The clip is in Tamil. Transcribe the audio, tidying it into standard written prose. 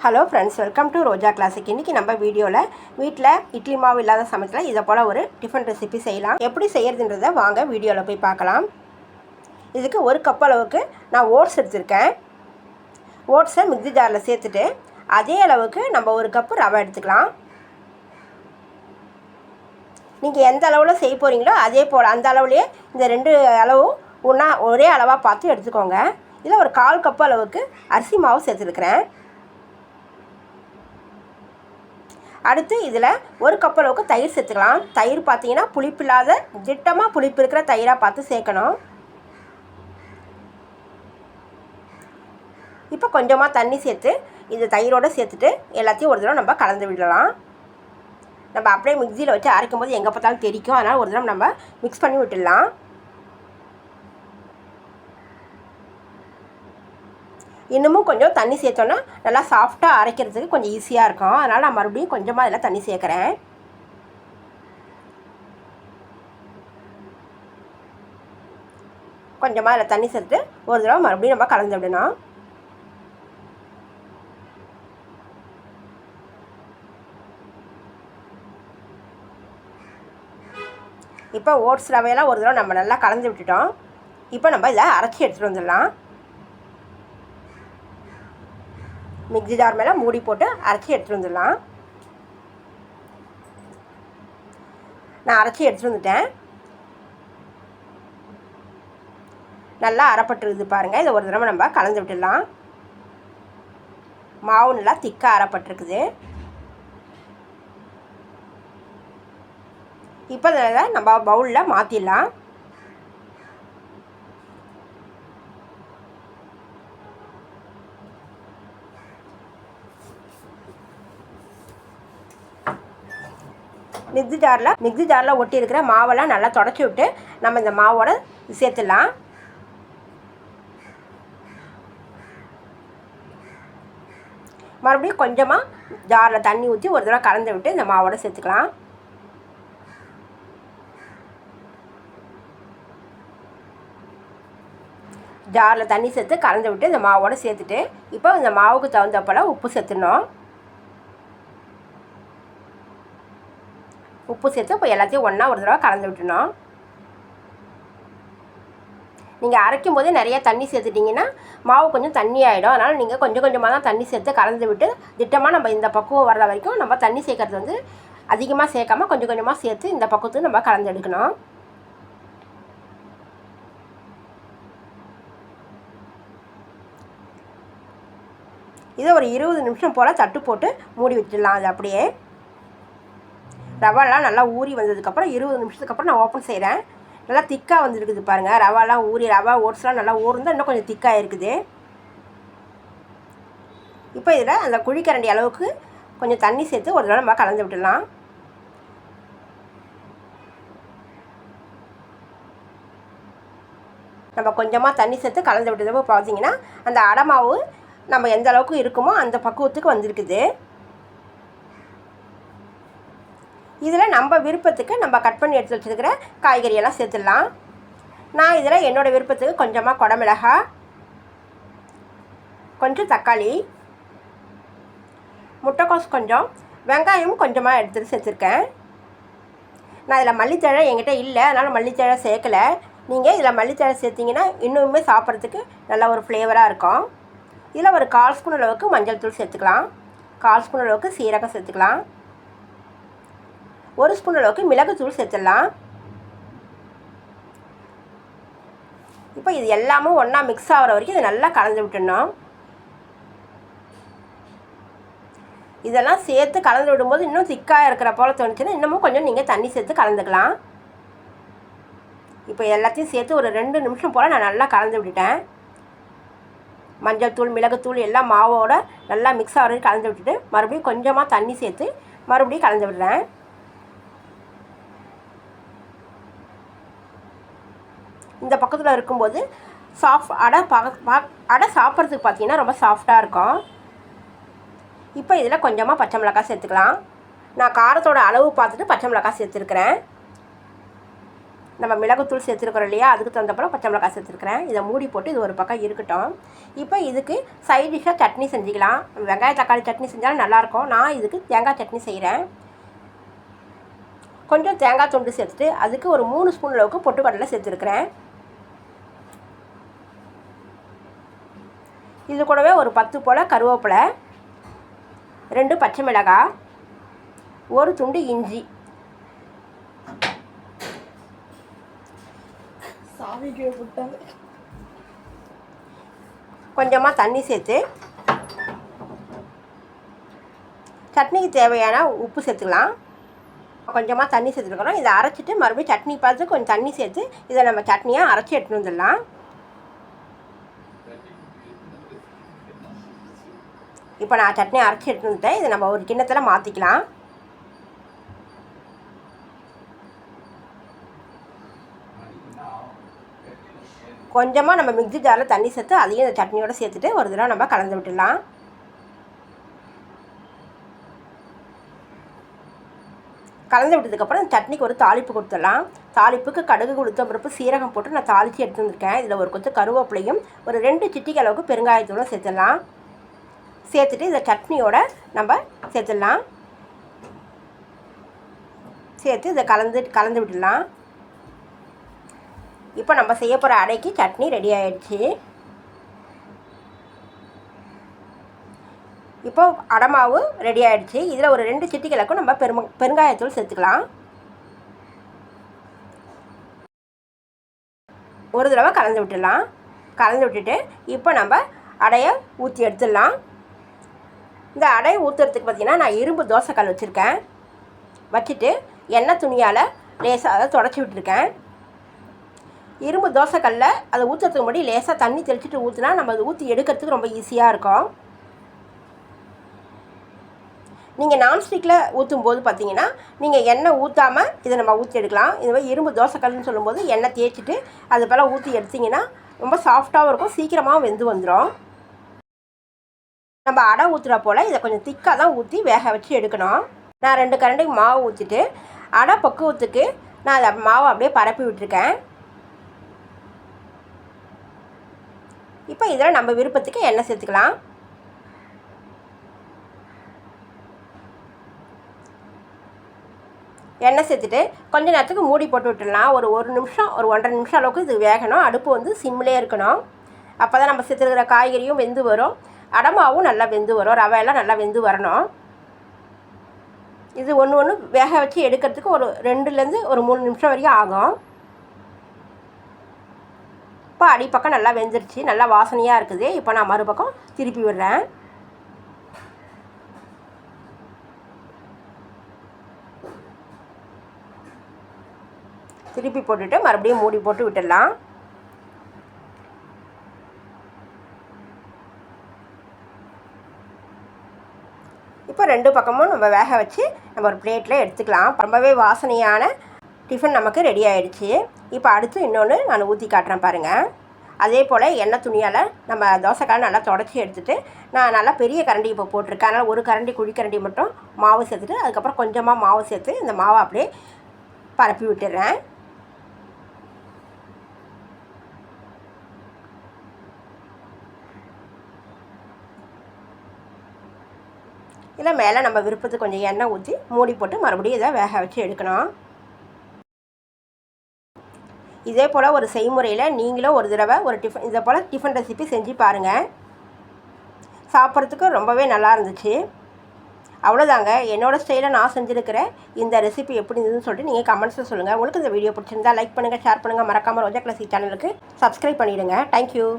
Hello friends, welcome to Roja classic. இன்றைக்கி நம்ம வீடியோவில் வீட்டில் இட்லி மாவு இல்லாத சமயத்தில் இதை போல் ஒரு டிஃபன் ரெசிபி செய்யலாம். எப்படி செய்கிறதுன்றதை வாங்க வீடியோவில் போய் பார்க்கலாம். இதுக்கு ஒரு கப் அளவுக்கு நான் ஓட்ஸ் எடுத்திருக்கேன். ஓட்ஸை மிக்ஸி ஜாரில் சேர்த்துட்டு அதே அளவுக்கு நம்ம ஒரு கப்பு ரவை எடுத்துக்கலாம். நீங்கள் எந்த அளவில் செய்ய போகிறீங்களோ அதே போல் அந்த அளவுலேயே இந்த ரெண்டு அளவும் ஒரே அளவாக பார்த்து எடுத்துக்கோங்க. இதில் ஒரு 1/4 கப் அளவுக்கு அரிசி மாவு சேர்த்துருக்குறேன். அடுத்து இதில் ஒரு கப் அளவுக்கு தயிர் சேர்த்துக்கலாம். தயிர் பார்த்தீங்கன்னா புளிப்பில்லாத திட்டமாக புளிப்பு இருக்கிற தயிராக பார்த்து சேர்க்கணும். இப்போ கொஞ்சமாக தண்ணி சேர்த்து இது தயிரோடு சேர்த்துட்டு எல்லாத்தையும் ஒரு தடவை நம்ம கலந்து விடலாம். நம்ம அப்படியே மிக்சியில் வச்சு அரைக்கும் போது எங்கே பார்த்தாலும் தெரிக்கும். அதனால் ஒரு தடவை நம்ம மிக்ஸ் பண்ணி விட்டுடலாம். இன்னமும் கொஞ்சம் தண்ணி சேர்த்தோன்னா நல்லா சாஃப்டாக அரைக்கிறதுக்கு கொஞ்சம் ஈஸியாக இருக்கும். அதனால் நான் மறுபடியும் கொஞ்சமாக அதில் தண்ணி சேர்க்குறேன். கொஞ்சமாக அதில் தண்ணி சேர்த்து ஒரு தடவை மறுபடியும் நம்ம கலந்து விடணும். இப்போ ஓட்ஸ் ரவையெல்லாம் ஒரு தடவை நம்ம நல்லா கலந்து விட்டுட்டோம். இப்போ நம்ம இதை அரைச்சி எடுத்துகிட்டு வந்துடலாம். மிக்ஸி ஜார் மேலே மூடி போட்டு அரைச்சி எடுத்துகிட்டு வந்துடலாம். நான் அரைச்சி எடுத்துகிட்டு வந்துட்டேன். நல்லா அரைப்பட்டுருக்குது பாருங்கள். இதை ஒரு தடவை நம்ம கலந்து விட்டுடலாம். மாவு நல்லா திக்காக அரைப்பட்டுருக்குது. இப்போ இதில் நம்ம பவுலில் மாற்றிடலாம். மிக்ஸி ஜாரில் ஒட்டி இருக்கிற மாவெல்லாம் நல்லா தொடச்சி விட்டு நம்ம இந்த மாவோட சேர்த்துடலாம். மறுபடியும் கொஞ்சமாக ஜாரில் தண்ணி ஊற்றி ஒரு தடவை கலந்து விட்டு இந்த மாவோட சேர்த்துக்கலாம். ஜாரில் தண்ணி சேர்த்து கலந்து விட்டு இந்த மாவோட சேர்த்துட்டு இப்போ இந்த மாவுக்கு தகுந்தப்போல் உப்பு சேர்த்துடணும். உப்பு சேர்த்து இப்போ எல்லாத்தையும் ஒன்றா ஒரு தடவை கலந்து விட்டுணும். நீங்கள் அரைக்கும் போதே நிறைய தண்ணி சேர்த்துட்டிங்கன்னா மாவு கொஞ்சம் தண்ணி ஆகிடும். அதனால் நீங்கள் கொஞ்சம் கொஞ்சமாக தான் தண்ணி சேர்த்து கலந்து விட்டு திட்டமாக நம்ம இந்த பக்குவம் வர்ற வரைக்கும் நம்ம தண்ணி சேர்க்கறது வந்து அதிகமாக சேர்க்காமல் கொஞ்சம் கொஞ்சமாக சேர்த்து இந்த பக்குவத்துக்கு நம்ம கலந்து எடுக்கணும். இதை ஒரு 20 நிமிஷம் போல் தட்டு போட்டு மூடி வச்சிடலாம். அது அப்படியே ரவாலாம் நல்லா ஊறி வந்ததுக்கப்புறம் 20 நிமிஷத்துக்கு அப்புறம் நான் ஓப்பன் செய்கிறேன். நல்லா திக்காக வந்துருக்குது பாருங்கள். ரவாலாம் ஊறி ஓட்ஸ்லாம் நல்லா ஊர்ந்தால் இன்னும் கொஞ்சம் திக்காக இருக்குது. இப்போ இதில் அந்த குழிக்கரண்டி அளவுக்கு கொஞ்சம் தண்ணி சேர்த்து ஒரு தடவை நம்ம கலந்து விட்டுடலாம். நம்ம கொஞ்சமாக தண்ணி சேர்த்து கலந்து விட்டதப்போ பார்த்தீங்கன்னா அந்த அடை மாவு நம்ம எந்த அளவுக்கு இருக்குமோ அந்த பக்குவத்துக்கு வந்திருக்குது. இதில் நம்ம விருப்பத்துக்கு நம்ம கட் பண்ணி எடுத்து வச்சுருக்கிற காய்கறியெல்லாம் சேர்த்துடலாம். நான் இதில் என்னோடய விருப்பத்துக்கு கொஞ்சமாக குடமிளகாய், கொஞ்சம் தக்காளி, முட்டைக்கோஸ், கொஞ்சம் வெங்காயம் கொஞ்சமாக எடுத்துகிட்டு சேர்த்துருக்கேன். நான் இதில் மல்லித்தழை என்கிட்ட இல்லை, அதனால் மல்லித்தழை சேர்க்கலை. நீங்கள் இதில் மல்லித்தழை சேர்த்திங்கன்னா இன்னுமே சாப்பிட்றதுக்கு நல்ல ஒரு ஃப்ளேவராக இருக்கும். இதில் ஒரு 1/4 ஸ்பூன் அளவுக்கு மஞ்சள் தூள் சேர்த்துக்கலாம். 1/4 ஸ்பூன் அளவுக்கு சீரகம் சேர்த்துக்கலாம். 1 ஸ்பூன் அளவுக்கு மிளகுத்தூள் சேர்த்துடலாம். இப்போ இது எல்லாமே ஒன்றா மிக்ஸ் ஆகிற வரைக்கும் இதை நல்லா கலந்து விட்டுடணும். இதெல்லாம் சேர்த்து கலந்து விடும்போது இன்னும் திக்காக இருக்கிற போல் தோணுச்சுன்னா இன்னமும் கொஞ்சம் நீங்கள் தண்ணி சேர்த்து கலந்துக்கலாம். இப்போ எல்லாத்தையும் சேர்த்து ஒரு 2 நிமிஷம் போல் நான் நல்லா கலந்து விட்டுட்டேன். மஞ்சள் தூள், மிளகுத்தூள் எல்லாம் மாவோட நல்லா மிக்ஸ் ஆகிற வரைக்கும் கலந்து விட்டுட்டு மறுபடியும் கொஞ்சமாக தண்ணி சேர்த்து மறுபடியும் கலந்து விடுறேன். இந்த பக்கத்தில் இருக்கும்போது அடை சாப்பிட்றதுக்கு பார்த்தீங்கன்னா ரொம்ப சாஃப்டாக இருக்கும். இப்போ இதில் கொஞ்சமாக பச்சை மிளகாய் சேர்த்துக்கலாம். நான் காரத்தோட அளவு பார்த்துட்டு பச்சை மிளகாய் சேர்த்துருக்குறேன். நம்ம மிளகுத்தூள் சேர்த்துருக்குறோம் இல்லையா, அதுக்கு தகுந்தப்பறம் பச்சை மிளகாய் சேர்த்துருக்குறேன். இதை மூடி போட்டு இது ஒரு பக்கம் இருக்கட்டும். இப்போ இதுக்கு சைட் டிஷ்ஷாக சட்னி செஞ்சுக்கலாம். வெங்காய தக்காளி சட்னி செஞ்சாலும் நல்லாயிருக்கும். நான் இதுக்கு தேங்காய் சட்னி செய்கிறேன். கொஞ்சம் தேங்காய் துண்டு சேர்த்துட்டு அதுக்கு ஒரு 3 ஸ்பூன் அளவுக்கு பொட்டுக்கடலை சேர்த்துருக்குறேன். இது கூடவே ஒரு 10 போல் கருவேப்பிலை, 2 பச்சை மிளகாய், ஒரு துண்டு இஞ்சி, கொஞ்சமாக தண்ணி சேர்த்து சட்னிக்கு தேவையான உப்பு சேர்த்துக்கலாம். கொஞ்சமாக தண்ணி சேர்த்துருக்குறோம். இதை அரைச்சிட்டு மறுபடியும் சட்னி பார்த்து கொஞ்சம் தண்ணி சேர்த்து இதை நம்ம சட்னியாக அரைச்சி எடுத்துகிட்டு வந்துடலாம். இப்போ நான் சட்னி அரைச்சி எடுத்து வந்துட்டேன். இதை நம்ம ஒரு கிண்ணத்தில் மாற்றிக்கலாம். கொஞ்சமாக நம்ம மிக்ஸி ஜாரில் தண்ணி சேர்த்து அதையும் இந்த சட்னியோடு சேர்த்துட்டு ஒரு தடவை நம்ம கலந்து விட்டுடலாம். கலந்து விட்டதுக்கப்புறம் இந்த சட்னிக்கு ஒரு தாளிப்பு கொடுத்துடலாம். தாளிப்புக்கு கடுகு, உளுத்தம் பருப்பு, சீரகம் போட்டு நான் தாளித்து எடுத்து வந்துருக்கேன். இதில் ஒரு கொத்து கருவேப்பிலையும் ஒரு 2 சிட்டிக்கு அளவுக்கு பெருங்காயத்தூளும் சேர்த்துடலாம். சேர்த்துட்டு இந்த சட்னியோட நம்ம சேர்த்துடலாம். சேர்த்து இதை கலந்து விட்டுடலாம். இப்போ நம்ம செய்ய போகிற அடைக்கு சட்னி ரெடி ஆகிடுச்சு. இப்போ அடமாவு ரெடி ஆகிடுச்சு. இதில் ஒரு 2 சிட்டிகளுக்கும் நம்ம பெருங்காயத்தூள் சேர்த்துக்கலாம். ஒரு தடவை கலந்து விட்டுடலாம். கலந்து விட்டுட்டு இப்போ நம்ம அடையை ஊற்றி எடுத்துடலாம். இந்த அடையை ஊற்றுறதுக்கு பார்த்திங்கன்னா நான் இரும்பு தோசைக்கல் வச்சுருக்கேன். வச்சுட்டு எண்ணெய் துணியால் லேசாக அதை தொடச்சி விட்டுருக்கேன். இரும்பு தோசைக்கல்லில் அதை ஊற்றுறதுக்கு முன்னாடி லேசாக தண்ணி தெளிச்சிட்டு ஊற்றினா நம்ம அதை ஊற்றி எடுக்கிறதுக்கு ரொம்ப ஈஸியாக இருக்கும். நீங்கள் நான்ஸ்டிக்கில் ஊற்றும் போது பார்த்தீங்கன்னா நீங்கள் எண்ணெய் ஊற்றாமல் இதை நம்ம ஊற்றி எடுக்கலாம். இதுமாதிரி இரும்பு தோசைக்கல்னு சொல்லும்போது எண்ணெய் தேய்ச்சிட்டு அது போல் ஊற்றி எடுத்திங்கன்னா ரொம்ப சாஃப்டாகவும் இருக்கும், சீக்கிரமாக வெந்து வந்துடும். நம்ம அடை ஊற்றுற போல் இதை கொஞ்சம் திக்காக தான் ஊற்றி வேக வச்சு எடுக்கணும். நான் 2 கரண்டி மாவு ஊற்றிட்டு அடை பக்குவத்துக்கு நான் அதை மாவை அப்படியே பரப்பி விட்டுருக்கேன். இப்போ இதில் நம்ம விருப்பத்துக்கு எண்ணெய் சேர்த்துக்கலாம். எண்ணெய் சேர்த்துட்டு கொஞ்ச நேரத்துக்கு மூடி போட்டு விட்டுடலாம். ஒரு நிமிஷம், ஒரு 1.5 நிமிஷம் அளவுக்கு இது வேகணும். அடுப்பு வந்து சிம்மிலே இருக்கணும். அப்போ தான் நம்ம சேர்த்துருக்கிற காய்கறியும் வெந்து வரும், அடமாவும் நல்லா வெந்து வரும், ரவையெல்லாம் நல்லா வெந்து வரணும். இது ஒன்று வேக வச்சு எடுக்கிறதுக்கு ஒரு 2லேருந்து ஒரு 3 நிமிஷம் வரைக்கும் ஆகும். இப்போ அடிப்பக்கம் நல்லா வெந்துருச்சு, நல்லா வாசனையாக இருக்குது. இப்போ நான் மறுபக்கம் திருப்பி விடுறேன். திருப்பி போட்டுட்டு மறுபடியும் மூடி போட்டு விட்டுடலாம். இப்போ 2 பக்கமும் நம்ம வேக வச்சு நம்ம ஒரு பிளேட்டில் எடுத்துக்கலாம். ரொம்பவே வாசனையான டிஃபன் நமக்கு ரெடி ஆகிடுச்சு. இப்போ அடுத்து இன்னொன்று நான் ஊற்றி காட்டுறேன் பாருங்கள். அதே போல் எண்ணெய் துணியால் நம்ம தோசைக்காய் நல்லா தொடச்சி எடுத்துகிட்டு நான் நல்லா பெரிய கரண்டி இப்போ போட்டிருக்கேன். அதனால் ஒரு கரண்டி குழிக்கரண்டி மட்டும் மாவு சேர்த்துட்டு அதுக்கப்புறம் கொஞ்சமாக மாவு சேர்த்து இந்த மாவை அப்படியே பரப்பி விட்டுடுறேன். இல்லை மேலே நம்ம விருப்பத்துக்கு கொஞ்சம் எண்ணெய் ஊற்றி மூடி போட்டு மறுபடியும் இதை வேக வச்சு எடுக்கணும். இதே போல் ஒரு செய்முறையில் நீங்களும் ஒரு தடவை ஒரு இதை போல் டிஃபன் ரெசிபி செஞ்சு பாருங்கள். சாப்பிட்றதுக்கு ரொம்பவே நல்லா இருந்துச்சு. அவ்வளோதாங்க, என்னோடய ஸ்டைலில் நான் செஞ்சுருக்கிற இந்த ரெசிபி எப்படி இருந்ததுன்னு சொல்லிட்டு நீங்கள் கமெண்ட்ஸில் சொல்லுங்கள். உங்களுக்கு இந்த வீடியோ பிடிச்சிருந்தா லைக் பண்ணுங்கள், ஷேர் பண்ணுங்கள். மறக்காமல் ரோஜா கிளாசிக் சேனலுக்கு சப்ஸ்கிரைப் பண்ணிவிடுங்க. தேங்க்யூ.